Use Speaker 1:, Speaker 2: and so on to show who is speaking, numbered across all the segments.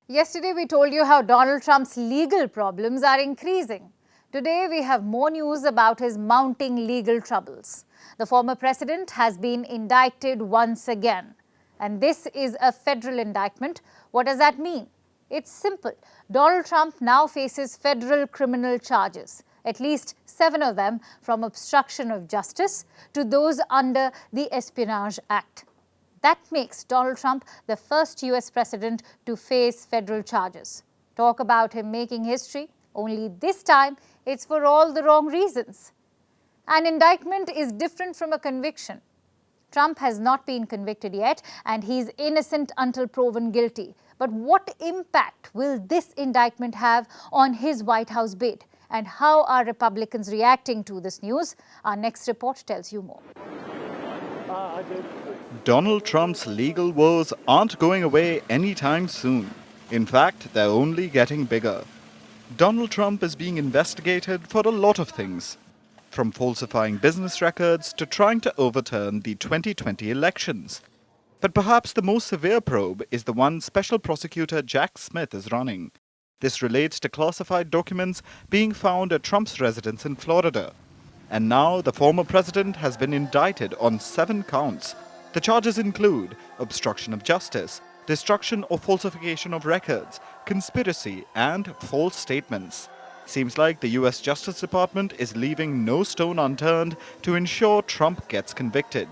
Speaker 1: Yesterday, we told you how Donald Trump's legal problems are increasing. Today, we have more news about his mounting legal troubles. The former president has been indicted once again. And this is a federal indictment. What does that mean? It's simple. Donald Trump now faces federal criminal charges, at least 7 of them from obstruction of justice to those under the Espionage Act. That makes Donald Trump the first US president to face federal charges. Talk about him making history, only this time it's for all the wrong reasons. An indictment is different from a conviction. Trump has not been convicted yet, and he's innocent until proven guilty. But what impact will this indictment have on his White House bid? And how are Republicans reacting to this news? Our next report tells you more.
Speaker 2: Donald Trump's legal woes aren't going away anytime soon. In fact, they're only getting bigger. Donald Trump is being investigated for a lot of things, from falsifying business records to trying to overturn the 2020 elections. But perhaps the most severe probe is the one Special Prosecutor Jack Smith is running. This relates to classified documents being found at Trump's residence in Florida. And now the former president has been indicted on 7 counts. The charges include obstruction of justice, destruction or falsification of records, conspiracy, and false statements. Seems like the US Justice Department is leaving no stone unturned to ensure Trump gets convicted.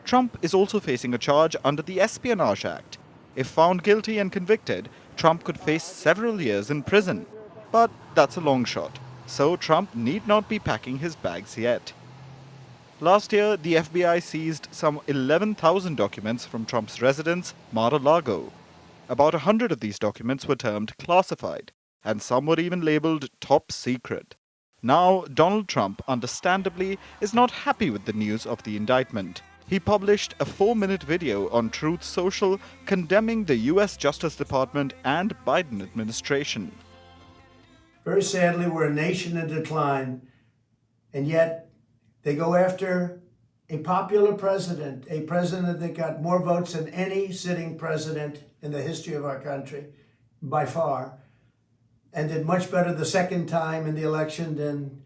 Speaker 2: Trump is also facing a charge under the Espionage Act. If found guilty and convicted, Trump could face several years in prison. But that's a long shot, so Trump need not be packing his bags yet. Last year, the FBI seized some 11,000 documents from Trump's residence, Mar-a-Lago. About 100 of these documents were termed classified, and some were even labeled top secret. Now, Donald Trump, understandably, is not happy with the news of the indictment. He published a 4-minute video on Truth Social condemning the US Justice Department and Biden administration.
Speaker 3: Very sadly, we're a nation in decline, and yet they go after a popular president, a president that got more votes than any sitting president in the history of our country, by far, and did much better the second time in the election than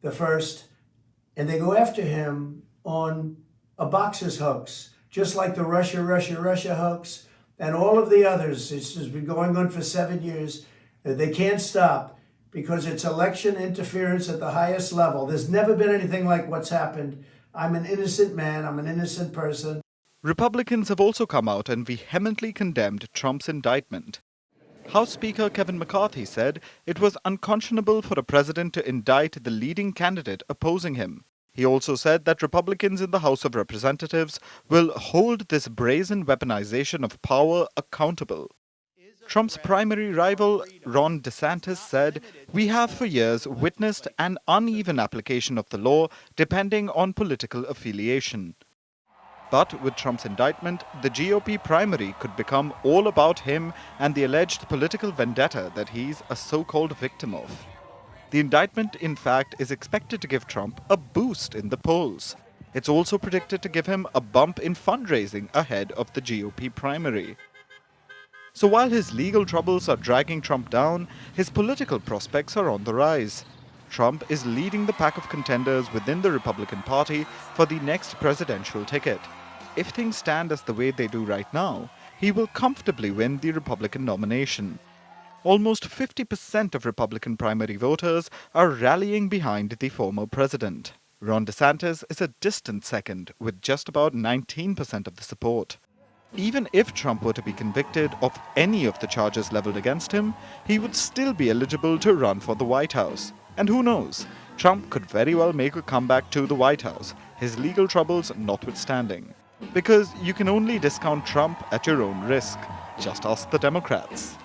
Speaker 3: the first. And they go after him on a boxes hoax, just like the Russia hoax and all of the others. It's just been going on for 7 years. They can't stop, because it's election interference at the highest level. There's never been anything like what's happened. I'm an innocent man. I'm an innocent person.
Speaker 2: Republicans have also come out and vehemently condemned Trump's indictment. House Speaker Kevin McCarthy said it was unconscionable for a president to indict the leading candidate opposing him. He also said that Republicans in the House of Representatives will hold this brazen weaponization of power accountable. Trump's primary rival, Ron DeSantis, said, "We have for years witnessed an uneven application of the law depending on political affiliation." But with Trump's indictment, the GOP primary could become all about him and the alleged political vendetta that he's a so-called victim of. The indictment, in fact, is expected to give Trump a boost in the polls. It's also predicted to give him a bump in fundraising ahead of the GOP primary. So while his legal troubles are dragging Trump down, his political prospects are on the rise. Trump is leading the pack of contenders within the Republican Party for the next presidential ticket. If things stand as the way they do right now, he will comfortably win the Republican nomination. Almost 50% of Republican primary voters are rallying behind the former president. Ron DeSantis is a distant second, with just about 19% of the support. Even if Trump were to be convicted of any of the charges leveled against him, he would still be eligible to run for the White House. And who knows, Trump could very well make a comeback to the White House, his legal troubles notwithstanding. Because you can only discount Trump at your own risk. Just ask the Democrats.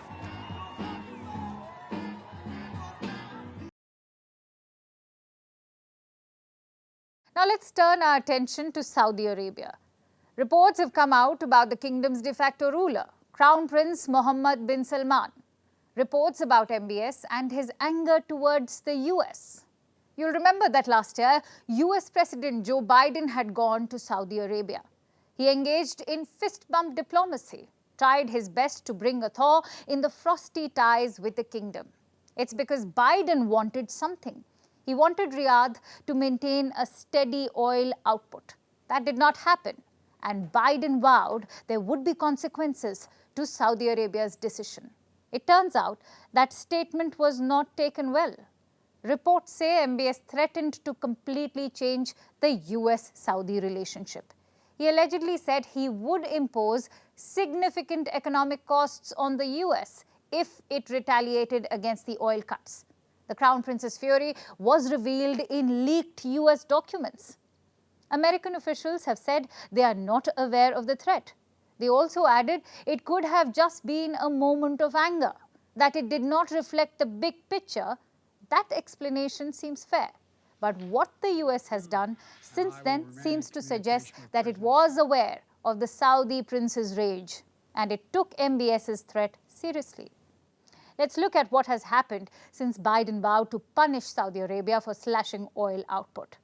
Speaker 1: Now let's turn our attention to Saudi Arabia. Reports have come out about the kingdom's de facto ruler, Crown Prince Mohammad bin Salman. Reports about MBS and his anger towards the US. You'll remember that last year, US President Joe Biden had gone to Saudi Arabia. He engaged in fist bump diplomacy. tried his best to bring a thaw in the frosty ties with the kingdom. It's because Biden wanted something. He wanted Riyadh to maintain a steady oil output. That did not happen, and Biden vowed there would be consequences to Saudi Arabia's decision. It turns out that statement was not taken well. Reports say MBS threatened to completely change the US-Saudi relationship. He allegedly said he would impose significant economic costs on the US if it retaliated against the oil cuts. The Crown Prince's fury was revealed in leaked US documents. American officials have said they are not aware of the threat. They also added it could have just been a moment of anger, that it did not reflect the big picture. That explanation seems fair. But what the US has done since then seems to suggest that it was aware of the Saudi prince's rage and it took MBS's threat seriously. Let's look at what has happened since Biden vowed to punish Saudi Arabia for slashing oil output.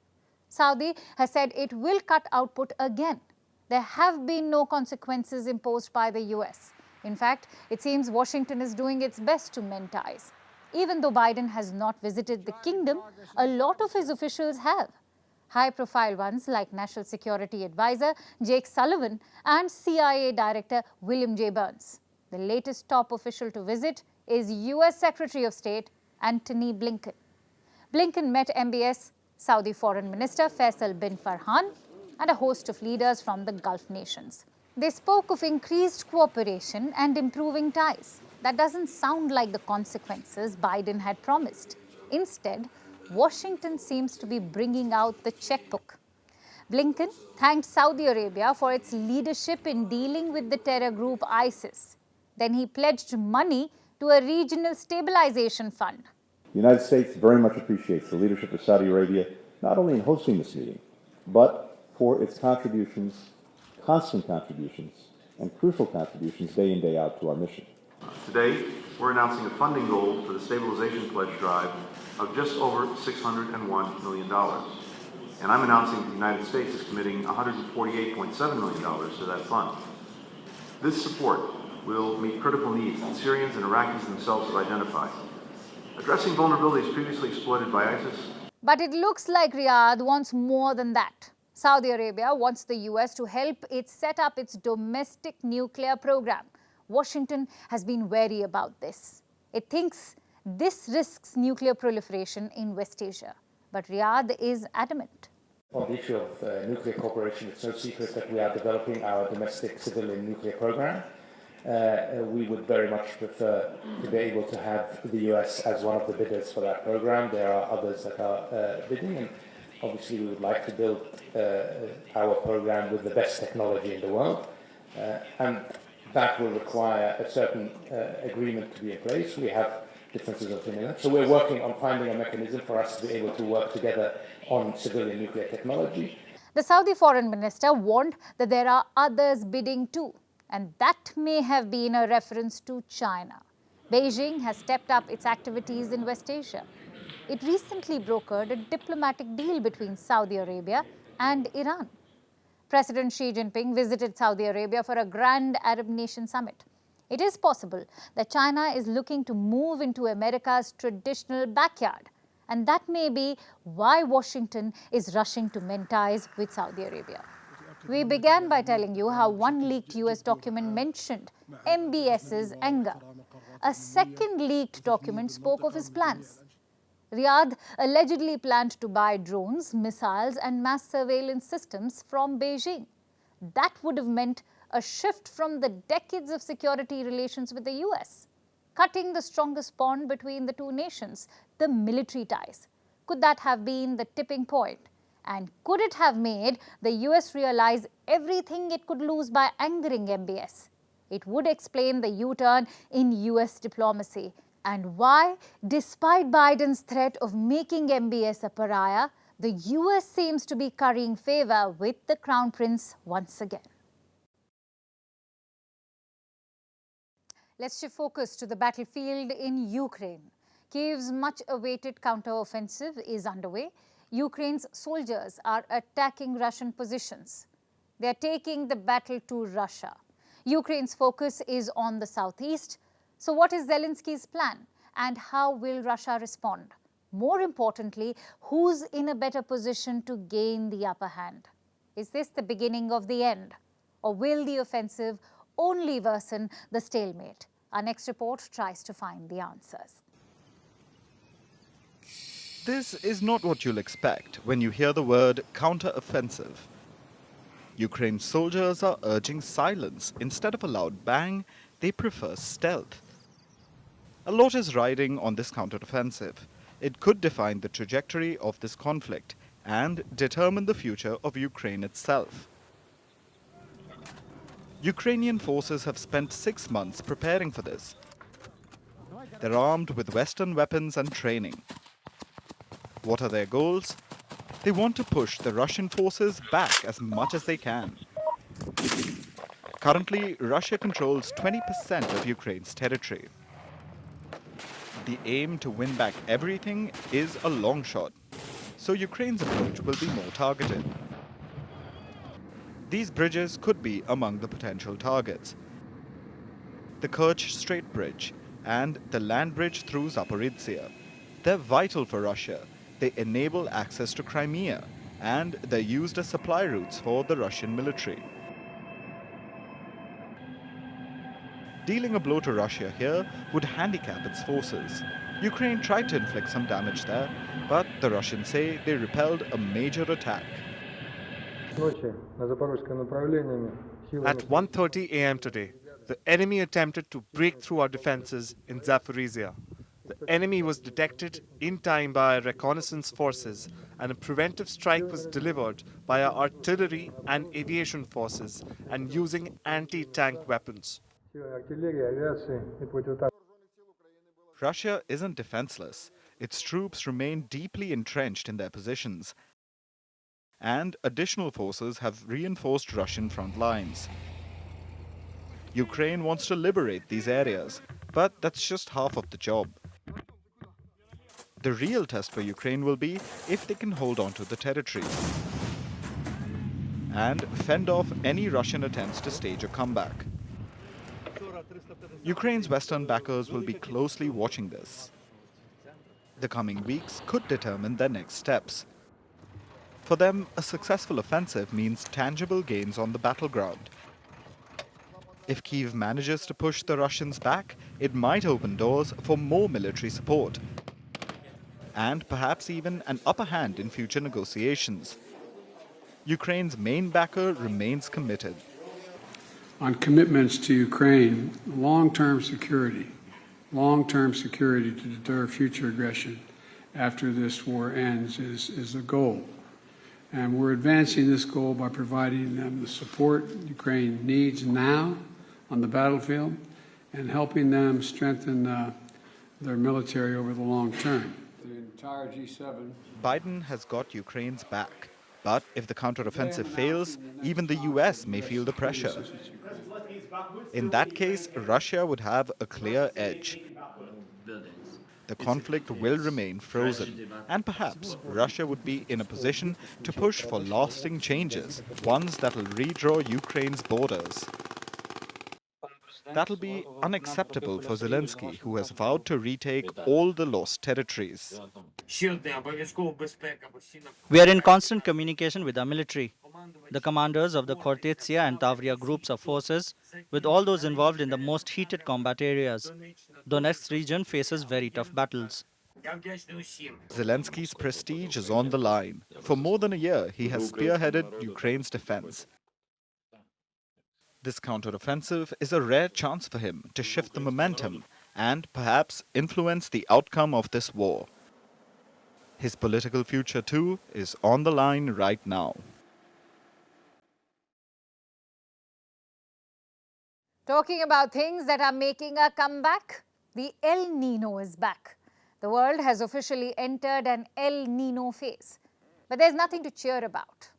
Speaker 1: Saudi has said it will cut output again. There have been no consequences imposed by the US. In fact, it seems Washington is doing its best to mend ties. Even though Biden has not visited the kingdom, a lot of his officials have. High-profile ones like National Security Advisor Jake Sullivan and CIA Director William J. Burns. The latest top official to visit is US Secretary of State Antony Blinken. Blinken met MBS Saudi Foreign Minister Faisal bin Farhan and a host of leaders from the Gulf nations. They spoke of increased cooperation and improving ties. That doesn't sound like the consequences Biden had promised. Instead, Washington seems to be bringing out the checkbook. Blinken thanked Saudi Arabia for its leadership in dealing with the terror group ISIS. Then he pledged money to a regional stabilization fund.
Speaker 4: The United States very much appreciates the leadership of Saudi Arabia, not only in hosting this meeting, but for its contributions, constant contributions, and crucial contributions day in, day out to our mission.
Speaker 5: Today, we're announcing a funding goal for the Stabilization Pledge Drive of just over $601 million. And I'm announcing that the United States is committing $148.7 million to that fund. This support will meet critical needs that Syrians and Iraqis themselves have identified. Addressing vulnerabilities previously exploited by ISIS.
Speaker 1: But it looks like Riyadh wants more than that. Saudi Arabia wants the US to help it set up its domestic nuclear program. Washington has been wary about this. It thinks this risks nuclear proliferation in West Asia. But Riyadh is adamant.
Speaker 6: On the issue of nuclear cooperation, it's no secret that we are developing our domestic civilian nuclear program. We would very much prefer to be able to have the US as one of the bidders for that program. There are others that are bidding, and obviously we would like to build our program with the best technology in the world. And that will require a certain agreement to be in place. We have differences of opinion. So we're working on finding a mechanism for us to be able to work together on civilian nuclear technology.
Speaker 1: The Saudi foreign minister warned that there are others bidding too, and that may have been a reference to China. Beijing has stepped up its activities in West Asia. It recently brokered a diplomatic deal between Saudi Arabia and Iran. President Xi Jinping visited Saudi Arabia for a grand Arab nation summit. It is possible that China is looking to move into America's traditional backyard, and that may be why Washington is rushing to mend ties with Saudi Arabia. We began by telling you how one leaked US document mentioned MBS's anger. A second leaked document spoke of his plans. Riyadh allegedly planned to buy drones, missiles, and mass surveillance systems from Beijing. That would have meant a shift from the decades of security relations with the US, cutting the strongest bond between the two nations, the military ties. Could that have been the tipping point? And could it have made the US realize everything it could lose by angering MBS? It would explain the U-turn in US diplomacy and why, despite Biden's threat of making MBS a pariah, the US seems to be currying favor with the Crown Prince once again. Let's shift focus to the battlefield in Ukraine. Kyiv's much-awaited counter-offensive is underway. Ukraine's soldiers are attacking Russian positions. They are taking the battle to Russia. Ukraine's focus is on the southeast. So what is Zelensky's plan? And how will Russia respond? More importantly, who's in a better position to gain the upper hand? Is this the beginning of the end? Or will the offensive only worsen the stalemate? Our next report tries to find the answers.
Speaker 2: This is not what you'll expect when you hear the word counter-offensive. Ukraine's soldiers are urging silence. Instead of a loud bang, they prefer stealth. A lot is riding on this counter-offensive. It could define the trajectory of this conflict and determine the future of Ukraine itself. Ukrainian forces have spent 6 months preparing for this. They're armed with Western weapons and training. What are their goals? They want to push the Russian forces back as much as they can. Currently, Russia controls 20% of Ukraine's territory. The aim to win back everything is a long shot, so Ukraine's approach will be more targeted. These bridges could be among the potential targets. The Kerch Strait Bridge and the land bridge through Zaporizhzhia. They're vital for Russia. They enable access to Crimea, and they're used as supply routes for the Russian military. Dealing a blow to Russia here would handicap its forces. Ukraine tried to inflict some damage there, but the Russians say they repelled a major attack.
Speaker 7: At 1:30 a.m. today, the enemy attempted to break through our defenses in Zaporizhzhia. The enemy was detected in time by our reconnaissance forces, and a preventive strike was delivered by our artillery and aviation forces and using anti-tank weapons.
Speaker 2: Russia isn't defenseless. Its troops remain deeply entrenched in their positions, and additional forces have reinforced Russian front lines. Ukraine wants to liberate these areas, but that's just half of the job. The real test for Ukraine will be if they can hold on to the territories and fend off any Russian attempts to stage a comeback. Ukraine's Western backers will be closely watching this. The coming weeks could determine their next steps. For them, a successful offensive means tangible gains on the battleground. If Kyiv manages to push the Russians back, it might open doors for more military support, and perhaps even an upper hand in future negotiations. Ukraine's main backer remains committed.
Speaker 8: On commitments to Ukraine, long-term security to deter future aggression after this war ends is the goal. And we're advancing this goal by providing them the support Ukraine needs now on the battlefield and helping them strengthen their military over the long term. The entire G7.
Speaker 2: Biden has got Ukraine's back. But if the counteroffensive fails, even the US may feel the pressure. In that case, Russia would have a clear edge. The conflict will remain frozen, and perhaps Russia would be in a position to push for lasting changes, ones that'll redraw Ukraine's borders. That'll be unacceptable for Zelensky, who has vowed to retake all the lost territories.
Speaker 9: We are in constant communication with our military, the commanders of the Khortytsia and Tavria groups of forces, with all those involved in the most heated combat areas. Donetsk region faces very tough battles.
Speaker 2: Zelensky's prestige is on the line. For more than a year, he has spearheaded Ukraine's defense. This counteroffensive is a rare chance for him to shift the momentum and perhaps influence the outcome of this war. His political future, too, is on the line right now.
Speaker 1: Talking about things that are making a comeback, the El Nino is back. The world has officially entered an El Nino phase. But there's nothing to cheer about.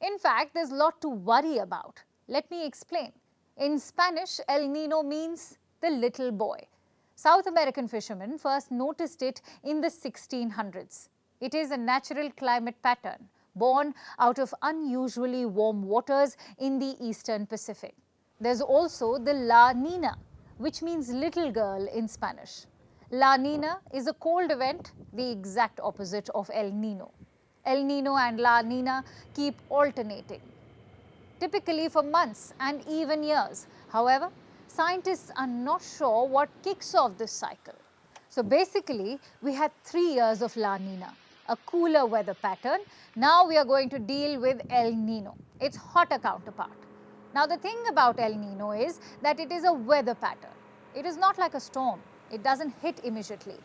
Speaker 1: In fact, there's a lot to worry about. Let me explain. In Spanish, El Nino means the little boy. South American fishermen first noticed it in the 1600s. It is a natural climate pattern born out of unusually warm waters in the eastern Pacific. There's also the La Nina, which means little girl in Spanish. La Nina is a cold event, the exact opposite of El Nino. El Nino and La Nina keep alternating, typically for months and even years. However, scientists are not sure what kicks off this cycle. So basically, we had 3 years of La Nina, a cooler weather pattern. Now we are going to deal with El Nino, its hotter counterpart. Now the thing about El Nino is that it is a weather pattern. It is not like a storm. It doesn't hit immediately.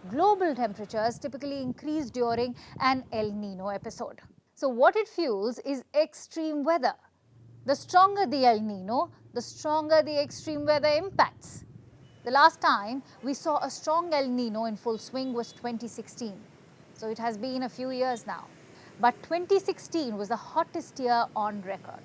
Speaker 1: Global temperatures typically increase during an El Nino episode. So what it fuels is extreme weather. The stronger the El Nino, the stronger the extreme weather impacts. The last time we saw a strong El Nino in full swing was 2016. So it has been a few years now. But 2016 was the hottest year on record.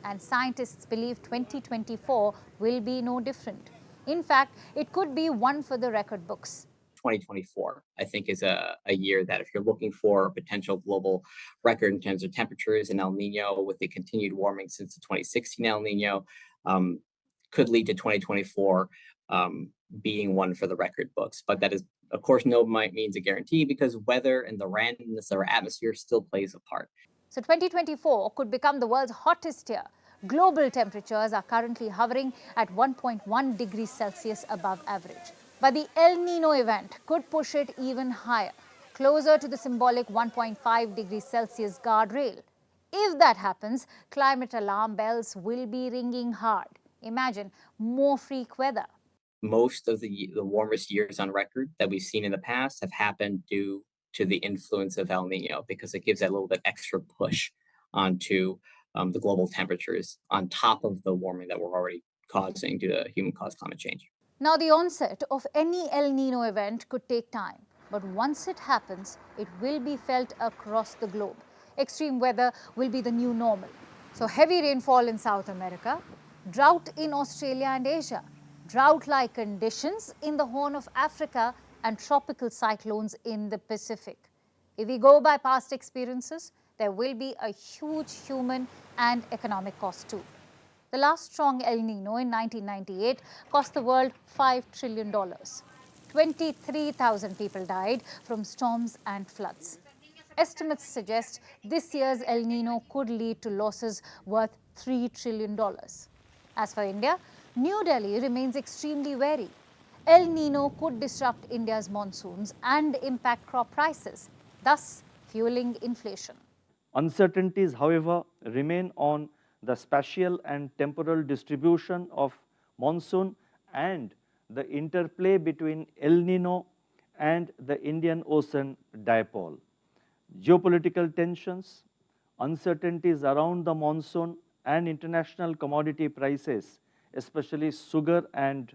Speaker 1: And scientists believe 2024 will be no different. In fact, it could be one for the record books.
Speaker 10: 2024, I think, is a year that if you're looking for a potential global record in terms of temperatures and El Nino with the continued warming since the 2016 El Nino, could lead to 2024 being one for the record books. But that is, of course, no means a guarantee because weather and the randomness of our atmosphere still plays a part.
Speaker 1: So 2024 could become the world's hottest year. Global temperatures are currently hovering at 1.1 degrees Celsius above average. But the El Nino event could push it even higher, closer to the symbolic 1.5 degrees Celsius guardrail. If that happens, climate alarm bells will be ringing hard. Imagine more freak weather.
Speaker 10: Most of the warmest years on record that we've seen in the past have happened due to the influence of El Nino because it gives that little bit extra push onto the global temperatures on top of the warming that we're already causing due to human-caused climate change.
Speaker 1: Now, the onset of any El Nino event could take time, but once it happens, it will be felt across the globe. Extreme weather will be the new normal. So, heavy rainfall in South America, drought in Australia and Asia, drought-like conditions in the Horn of Africa, and tropical cyclones in the Pacific. If we go by past experiences, there will be a huge human and economic cost too. The last strong El Nino in 1998 cost the world $5 trillion. 23,000 people died from storms and floods. Estimates suggest this year's El Nino could lead to losses worth $3 trillion. As for India, New Delhi remains extremely wary. El Nino could disrupt India's monsoons and impact crop prices, thus fueling inflation.
Speaker 9: Uncertainties, however, remain on the spatial and temporal distribution of monsoon and the interplay between El Nino and the Indian Ocean dipole. Geopolitical tensions, uncertainties around the monsoon and international commodity prices, especially sugar and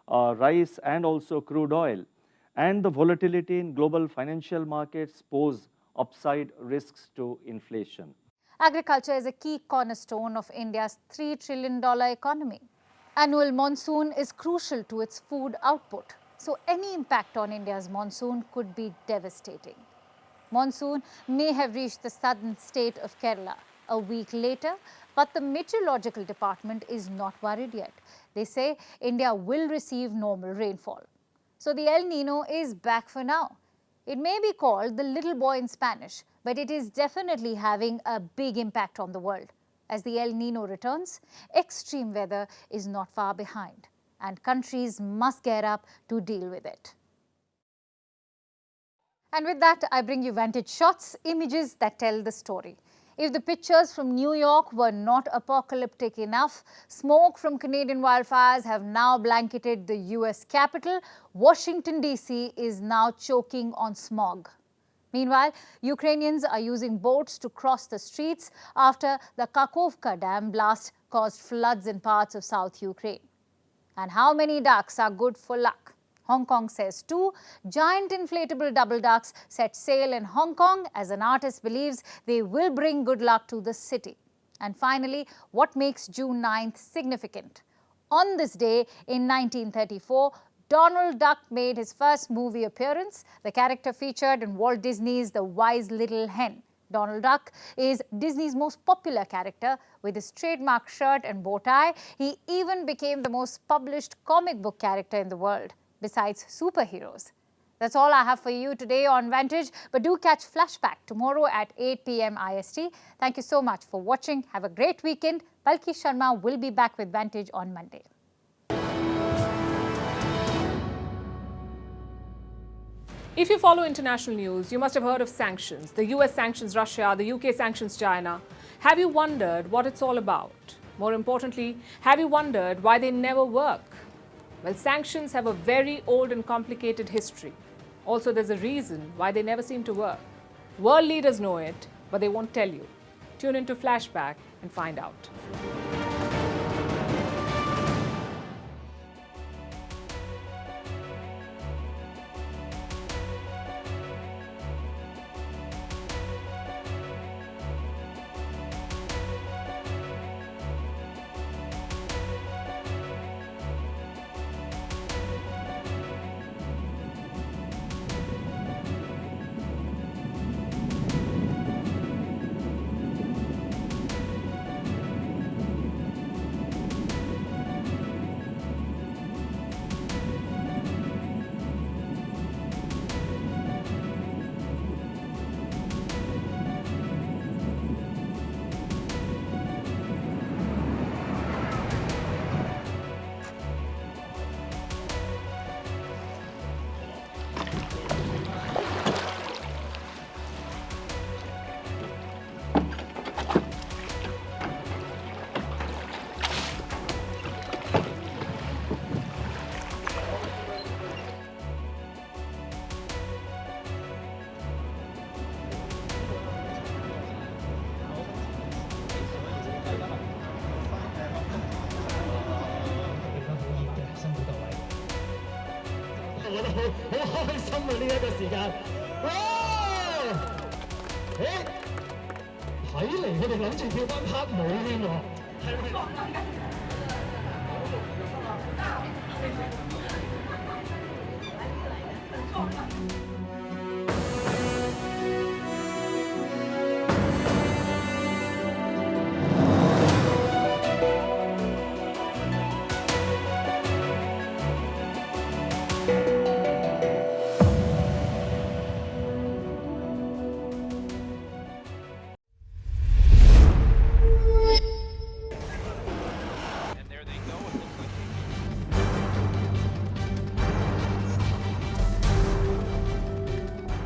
Speaker 9: rice and also crude oil, and the volatility in global financial markets pose upside risks to inflation.
Speaker 1: Agriculture is a key cornerstone of India's $3 trillion economy. Annual monsoon is crucial to its food output, so any impact on India's monsoon could be devastating. Monsoon may have reached the southern state of Kerala a week later, but the meteorological department is not worried yet. They say India will receive normal rainfall. So the El Nino is back for now. It may be called the little boy in Spanish, but it is definitely having a big impact on the world. As the El Nino returns, extreme weather is not far behind, and countries must gear up to deal with it. And with that, I bring you Vantage shots, images that tell the story. If the pictures from New York were not apocalyptic enough, smoke from Canadian wildfires have now blanketed the US capital. Washington, D.C. is now choking on smog. Meanwhile, Ukrainians are using boats to cross the streets after the Kakhovka Dam blast caused floods in parts of South Ukraine. And how many ducks are good for luck? Hong Kong says 2. Giant inflatable double ducks set sail in Hong Kong as an artist believes they will bring good luck to the city. And finally, what makes June 9th significant? On this day in 1934, Donald Duck made his first movie appearance. The character featured in Walt Disney's The Wise Little Hen. Donald Duck is Disney's most popular character. With his trademark shirt and bow tie, he even became the most published comic book character in the world, besides superheroes. That's all I have for you today on Vantage, but do catch Flashback tomorrow at 8 p.m. IST. Thank you so much for watching. Have a great weekend. Palki Sharma will be back with Vantage on Monday.
Speaker 11: If you follow international news, you must have heard of sanctions. The US sanctions Russia, the UK sanctions China. Have you wondered what it's all about? More importantly, have you wondered why they never work? Well, sanctions have a very old and complicated history. Also, there's a reason why they never seem to work. World leaders know it, but they won't tell you. Tune into Flashback and find out.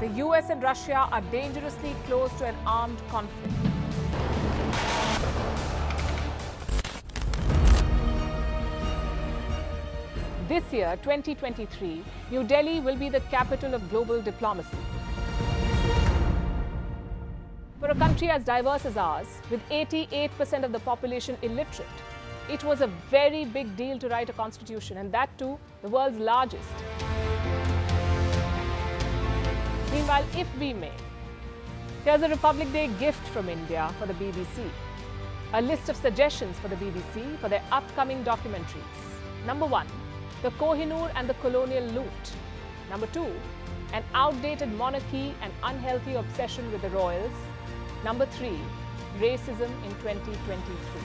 Speaker 11: The US and Russia are dangerously close to an armed conflict. This year, 2023, New Delhi will be the capital of global diplomacy. For a country as diverse as ours, with 88% of the population illiterate, it was a very big deal to write a constitution, and that too, the world's largest. Meanwhile, if we may, here's a Republic Day gift from India for the BBC. A list of suggestions for the BBC for their upcoming documentaries. Number 1, the Kohinoor and the colonial loot. Number 2, an outdated monarchy and unhealthy obsession with the royals. Number 3, racism in 2023.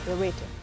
Speaker 11: We're waiting.